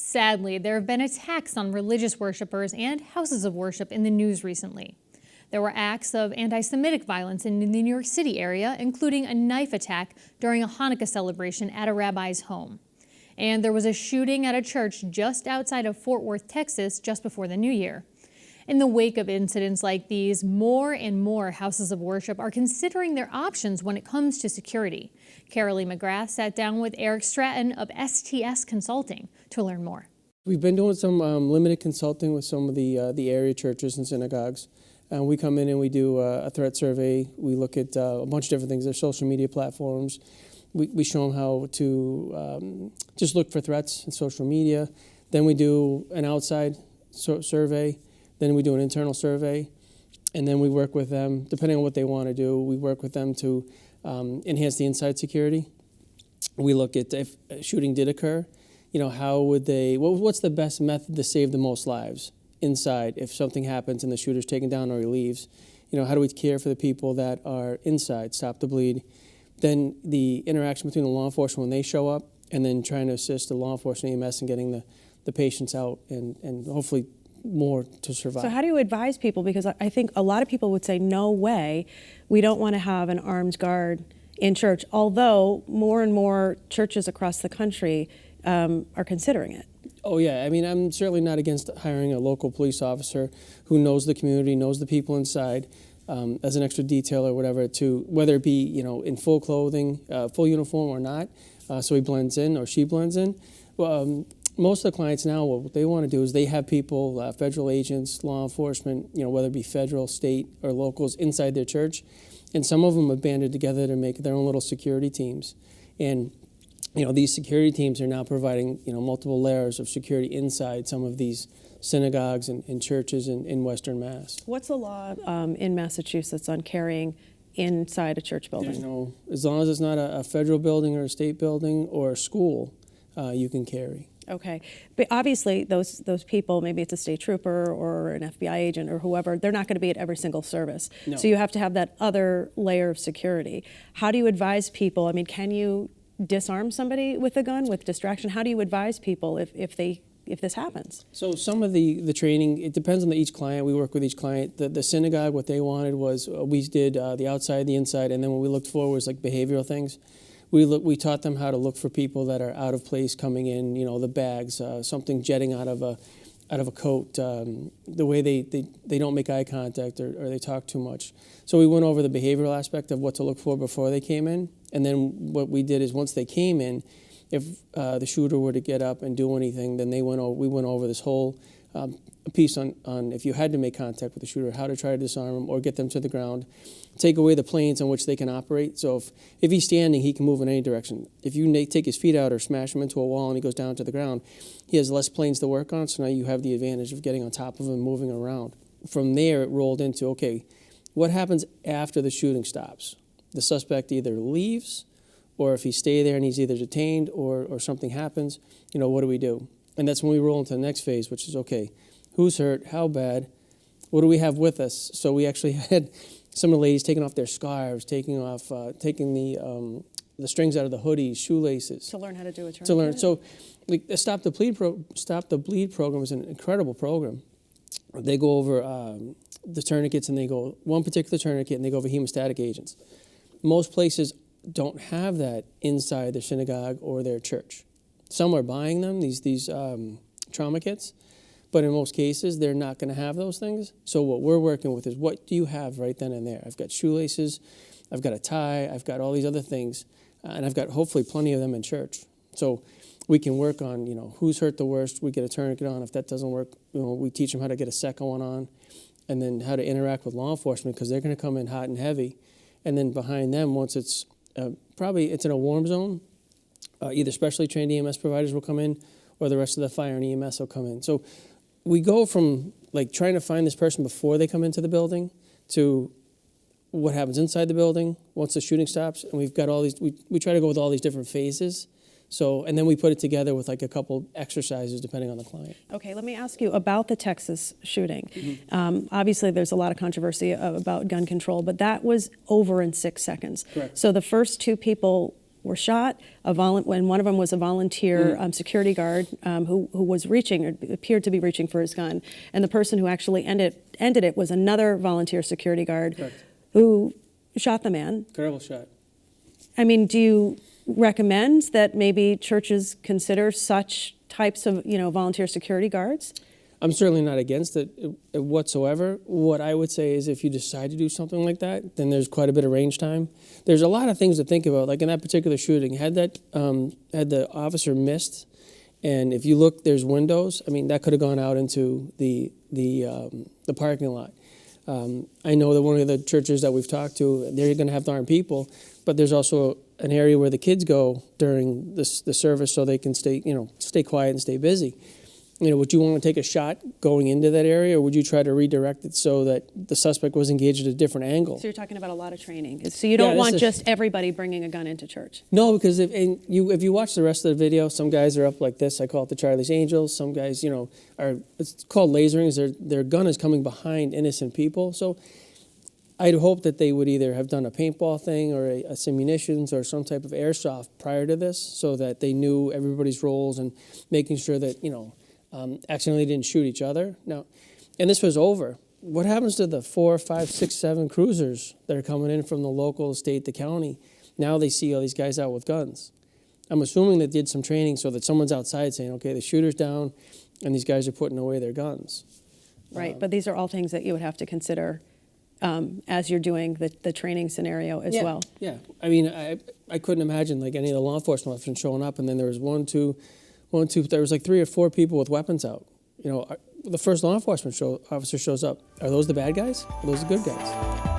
Sadly, there have been attacks on religious worshipers and houses of worship in the news recently. There were acts of anti-Semitic violence in the New York City area, including a knife attack during a Hanukkah celebration at a rabbi's home. And there was a shooting at a church just outside of Fort Worth, Texas, just before the new year. In the wake of incidents like these, more and more houses of worship are considering their options when it comes to security. Carolee McGrath sat down with Eric Stratton of STS Consulting to learn more. We've been doing some limited consulting with some of the area churches and synagogues. We come in and we do a threat survey. We look at a bunch of different things, their social media platforms. We show them how to just look for threats in social media. Then we do an outside survey. Then we do an internal survey. And then we work with them, depending on what they want to do, we work with them to enhance the inside security. We look at if a shooting did occur, how would they, what's the best method to save the most lives inside if something happens and the shooter's taken down or he leaves? How do we care for the people that are inside, stop the bleed? Then the interaction between the law enforcement when they show up, and then trying to assist the law enforcement EMS in getting the patients out and hopefully more to survive. So how do you advise people? Because I think a lot of people would say, no way, we don't want to have an armed guard in church, although more and more churches across the country are considering it. Oh yeah, I'm certainly not against hiring a local police officer who knows the community, knows the people inside, as an extra detail or whatever, to whether it be in full clothing, full uniform or not, so he blends in or she blends in. Most of the clients now, what they want to do is they have people, federal agents, law enforcement, whether it be federal, state, or locals inside their church, and some of them have banded together to make their own little security teams. And these security teams are now providing multiple layers of security inside some of these synagogues and churches in Western Mass. What's the law in Massachusetts on carrying inside a church building? As long as it's not a federal building or a state building or a school, you can carry. Okay, but obviously those people, maybe it's a state trooper or an FBI agent or whoever, they're not going to be at every single service. No. So you have to have that other layer of security. How do you advise people? Can you disarm somebody with a gun, with distraction? How do you advise people if this happens? So some of the training, it depends on each client. We work with each client. The synagogue, what they wanted was we did the outside, the inside, and then what we looked for was like behavioral things. We taught them how to look for people that are out of place coming in, the bags, something jetting out of a coat, the way they don't make eye contact or they talk too much. So we went over the behavioral aspect of what to look for before they came in. And then what we did is once they came in, if the shooter were to get up and do anything, then we went over this whole piece on if you had to make contact with the shooter, how to try to disarm him or get them to the ground, take away the planes on which they can operate. So if he's standing, he can move in any direction. If you take his feet out or smash him into a wall and he goes down to the ground, he has less planes to work on, so now you have the advantage of getting on top of him and moving around. From there, it rolled into, okay, what happens after the shooting stops? The suspect either leaves, or if he stays there and he's either detained or something happens, what do we do? And that's when we roll into the next phase, which is, okay, who's hurt, how bad, what do we have with us? So we actually had some of the ladies taking off their scarves, taking the strings out of the hoodies, shoelaces. To learn how to do a tourniquet? To learn. So the Stop the Bleed program is an incredible program. They go over the tourniquets, and they go one particular tourniquet, and they go over hemostatic agents. Most places don't have that inside their synagogue or their church. Some are buying them, these trauma kits, but in most cases, they're not going to have those things. So what we're working with is, what do you have right then and there? I've got shoelaces, I've got a tie, I've got all these other things, and I've got hopefully plenty of them in church. So we can work on, who's hurt the worst. We get a tourniquet on. If that doesn't work, we teach them how to get a second one on, and then how to interact with law enforcement, because they're going to come in hot and heavy. And then behind them, once it's it's in a warm zone, either specially trained EMS providers will come in, or the rest of the fire and EMS will come in. So we go from trying to find this person before they come into the building to what happens inside the building once the shooting stops. And we've got all these, we try to go with all these different phases. So, and then we put it together with a couple exercises depending on the client. Okay, let me ask you about the Texas shooting. Mm-hmm. Obviously, there's a lot of controversy about gun control, but that was over in 6 seconds. Correct. So the first two people were shot. When one of them was a volunteer security guard who was reaching, or appeared to be reaching for his gun, and the person who actually ended it was another volunteer security guard. Correct. Who shot the man. Terrible shot. I mean, do you recommend that maybe churches consider such types of, volunteer security guards? I'm certainly not against it whatsoever. What I would say is if you decide to do something like that, then there's quite a bit of range time. There's a lot of things to think about. Like in that particular shooting, had the officer missed, and if you look, there's windows. I mean, that could have gone out into the parking lot. I know that one of the churches that we've talked to, they're going to have to arm people, but there's also an area where the kids go during the service so they can stay quiet and stay busy. Would you want to take a shot going into that area, or would you try to redirect it so that the suspect was engaged at a different angle? So you're talking about a lot of training. So you don't want just everybody bringing a gun into church? No, because if you watch the rest of the video, some guys are up like this. I call it the Charlie's Angels. Some guys, it's called lasering. Their gun is coming behind innocent people. So I'd hope that they would either have done a paintball thing or a munitions or some type of airsoft prior to this, so that they knew everybody's roles and making sure that, accidentally didn't shoot each other. Now, and this was over. What happens to the 4, 5, 6, 7 cruisers that are coming in from the local, state, the county? Now they see all these guys out with guns. I'm assuming they did some training so that someone's outside saying, okay, the shooter's down and these guys are putting away their guns. Right, but these are all things that you would have to consider as you're doing the training scenario as well. Yeah, I mean, I couldn't imagine like any of the law enforcement officers showing up and then there was there was like 3 or 4 people with weapons out. The first law enforcement officer shows up. Are those the bad guys? Are those the good guys?